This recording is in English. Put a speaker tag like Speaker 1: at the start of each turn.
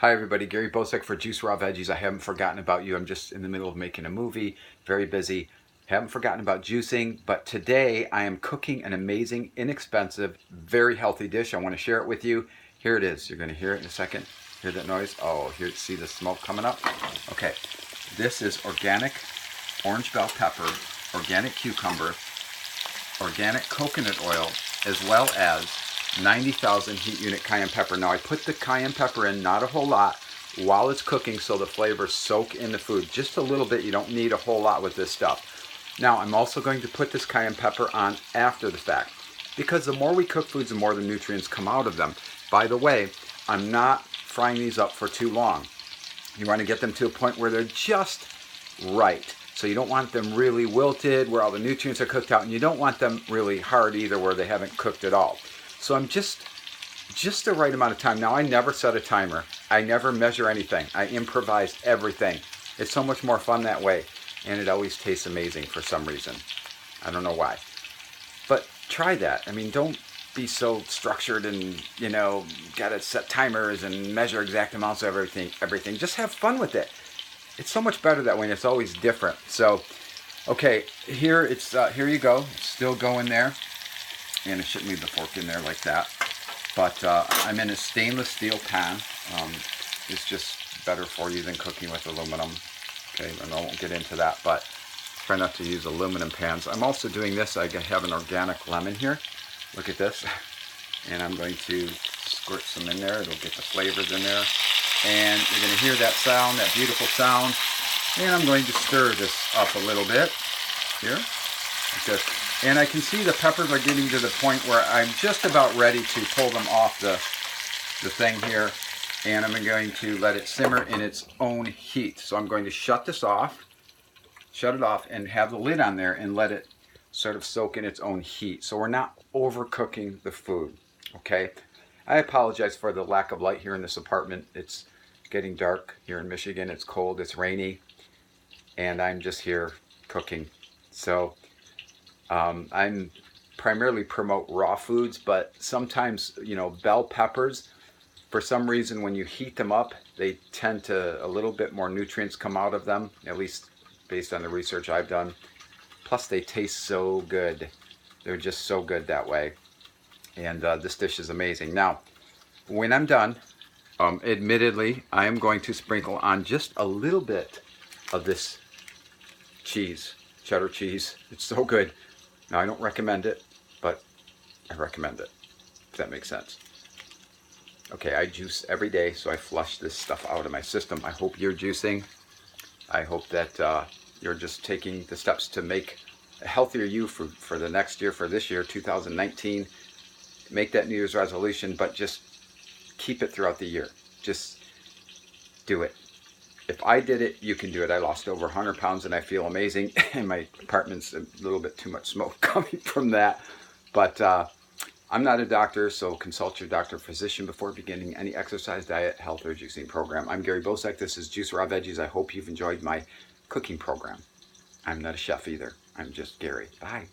Speaker 1: Hi everybody, Gary Bosek for Juice Raw Veggies. I haven't forgotten about you. I'm just in the middle of making a movie, very busy. Haven't forgotten about juicing, but today I am cooking an amazing, inexpensive, very healthy dish. I want to share it with you. Here it is. You're going to hear it in a second. Hear that noise? Oh, here, see the smoke coming up? Okay, this is organic orange bell pepper, organic cucumber, organic coconut oil, as well as 90,000 heat unit cayenne pepper. Now I put the cayenne pepper in, not a whole lot, while it's cooking so the flavors soak in the food. Just a little bit, you don't need a whole lot with this stuff. Now I'm also going to put this cayenne pepper on after the fact, because the more we cook foods, the more the nutrients come out of them. By the way, I'm not frying these up for too long. You want to get them to a point where they're just right. So you don't want them really wilted where all the nutrients are cooked out, and you don't want them really hard either where they haven't cooked at all. So I'm just the right amount of time. Now I never set a timer. I never measure anything. I improvise everything. It's so much more fun that way, and it always tastes amazing for some reason. I don't know why. But try that. I mean, don't be so structured and, gotta set timers and measure exact amounts of everything. Just have fun with it. It's so much better that way, and it's always different. So, okay, here you go. It's still going there. And I shouldn't leave the fork in there like that. But I'm in a stainless steel pan. It's just better for you than cooking with aluminum. Okay, and I won't get into that, but try not to use aluminum pans. I'm also doing this. I have an organic lemon here. Look at this. And I'm going to squirt some in there. It'll get the flavors in there. And you're going to hear that sound, that beautiful sound. And I'm going to stir this up a little bit here, like this. And I can see the peppers are getting to the point where I'm just about ready to pull them off the thing here. And I'm going to let it simmer in its own heat. So I'm going to shut it off, and have the lid on there and let it sort of soak in its own heat. So we're not overcooking the food, okay? I apologize for the lack of light here in this apartment. It's getting dark here in Michigan. It's cold, it's rainy, and I'm just here cooking. So I'm primarily promote raw foods, but sometimes, bell peppers, for some reason, when you heat them up, they tend to, a little bit more nutrients come out of them, at least based on the research I've done. Plus, they taste so good. They're just so good that way. And this dish is amazing. Now, when I'm done, admittedly, I am going to sprinkle on just a little bit of this cheese, cheddar cheese. It's so good. Now, I don't recommend it, but I recommend it, if that makes sense. Okay, I juice every day, so I flush this stuff out of my system. I hope you're juicing. I hope that you're just taking the steps to make a healthier you for the next year, for this year, 2019. Make that New Year's resolution, but just keep it throughout the year. Just do it. If I did it, you can do it. I lost over 100 pounds and I feel amazing. And my apartment's a little bit too much smoke coming from that. But I'm not a doctor, so consult your doctor or physician before beginning any exercise, diet, health, or juicing program. I'm Gary Bosek. This is Juice Raw Veggies. I hope you've enjoyed my cooking program. I'm not a chef either. I'm just Gary. Bye.